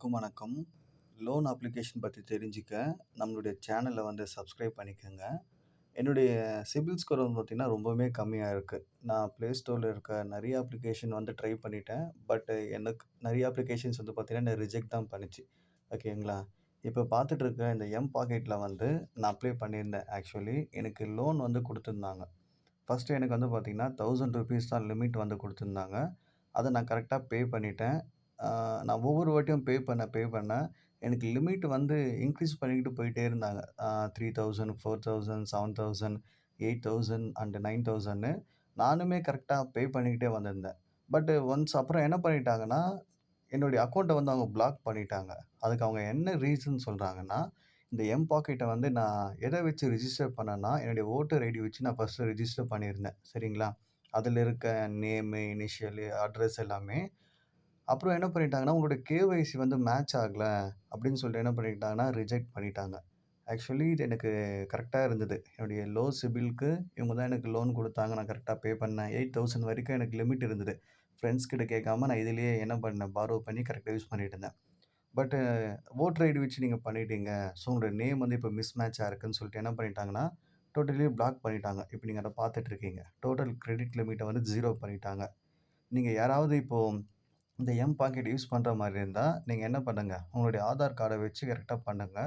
அனைவருக்கும் வணக்கம். Loan application பத்தி தெரிஞ்சுக்க நம்மளுடைய சேனல சப்ஸ்கிரைப் பண்ணிக்கங்க. என்னுடைய சிபில் ஸ்கோர் பார்த்தீங்கன்னா, ரொம்பவுமே கம்மியா இருக்கு. நான் Play Storeல இருக்க நெறைய அப்ளிகேஷன் ட்ரை பண்ணிட்டேன். பட் எனக்கு நெறைய அப்ளிகேஷன்ஸ் பார்த்தீங்கன்னா, என்ன ரிஜெக்ட் தான் பண்ணுச்சு. ஓகேங்களா? இப்ப பார்த்துட்டு இருக்க இந்த பாக்கெட்ல நான் அப்ளை பண்ணியிருந்தேன். ஆக்சுவலி எனக்கு லோன் குடுத்துருந்தாங்க. ஃபர்ஸ்ட்டு எனக்கு பார்த்தீங்கன்னா, ₹1000 தான் லிமிட் குடுத்துருந்தாங்க. அத நான் கரெக்ட்டா பே பண்ணிட்டேன். ஆ நான் ஒவ்வொரு வாட்டியும் பே பண்ண எனக்கு லிமிட் இன்க்ரீஸ் பண்ணிக்கிட்டு போயிட்டே இருந்தாங்க. 3000, 4000, 7000, 8000 அண்ட் 9000ன்னு நானுமே கரெக்ட்டா பே பண்ணிக்கிட்டே வந்திருந்தேன். பட் ஒன்ஸ் அப்புறம் என்ன பண்ணிட்டாங்கன்னா, என்னுடைய அக்கவுண்ட்ட அவங்க பிளாக் பண்ணிட்டாங்க. அதுக்கு அவங்க என்ன ரீசன் சொல்றாங்கன்னா, இந்த பாக்கெட்ட நான் எத வச்சு ரிஜிஸ்டர் பண்ணேன்னா, என்னுடைய வோட்டர் ஐடி வச்சு நான் ஃபர்ஸ்ட்டு ரிஜிஸ்டர் பண்ணியிருந்தேன். சரிங்களா? அதில இருக்க நேமு, இனிஷியலு, அட்ரஸ் எல்லாமே. அப்புறம் என்ன பண்ணிட்டாங்கன்னா, உங்களோட கேஒய்சி மேட்ச் ஆகல அப்படின்னு சொல்லிட்டு என்ன பண்ணிட்டாங்கன்னா, ரிஜெக்ட் பண்ணிட்டாங்க. ஆக்சுவலி இது எனக்கு கரெக்ட்டா இருந்தது. என்னுடைய லோ சிபில்க்கு இவங்க தான் எனக்கு லோன் குடுத்தாங்க. நான் கரெக்ட்டா பே பண்ணேன். 8000 வரைக்கும் எனக்கு லிமிட் இருந்தது. ஃப்ரெண்ட்ஸ் கிட்ட கேட்காம நான் இதிலேயே என்ன பண்ணேன், பாரோ பண்ணி கரெக்ட்டா யூஸ் பண்ணிட்டு இருந்தேன். பட் வோட்டர் ஐடி வச்சு நீங்க பண்ணிட்டீங்க. ஸோ உங்களோட நேம் இப்ப மிஸ்மேட்ச்சா இருக்குன்னு சொல்லிட்டு என்ன பண்ணிட்டாங்கன்னா, டோட்டலி பிளாக் பண்ணிட்டாங்க. இப்ப நீங்க அத பார்த்துட்டு இருக்கீங்க. டோட்டல் கிரெடிட் லிமிட்ட 0 பண்ணிட்டாங்க. நீங்க யாராவது இப்போ இந்த பாக்கெட் யூஸ் பண்ற மாரி இருந்தா, நீங்க என்ன பண்ணுங்க, உங்களுடைய ஆதார் கார்ட வச்சு கரெக்ட்டா பண்ணுங்க.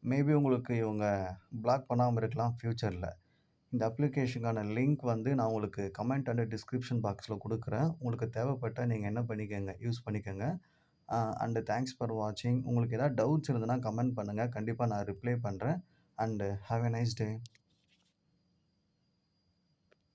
மேபி உங்களுக்கு இவங்க பிளாக் பண்ணாம இருக்கலாம் ஃபியூச்சர்ல. இந்த அப்ளிகேஷனுக்கான லிங்க் நான் உங்களுக்கு கமெண்ட் அண்ட் டிஸ்கிரிப்ஷன் பாக்ஸ்ல குடுக்குறேன். உங்களுக்கு தேவைப்பட்டா நீங்க என்ன பண்ணிக்கங்க, யூஸ் பண்ணிக்கங்க. அண்ட் தேங்க்ஸ் ஃபார் வாட்சிங். உங்களுக்கு ஏதாவது டவுட்ஸ் இருந்ததுன்னா கமெண்ட் பண்ணுங்க. கண்டிப்பா நான் ரிப்ளை பண்றேன். And have a nice day.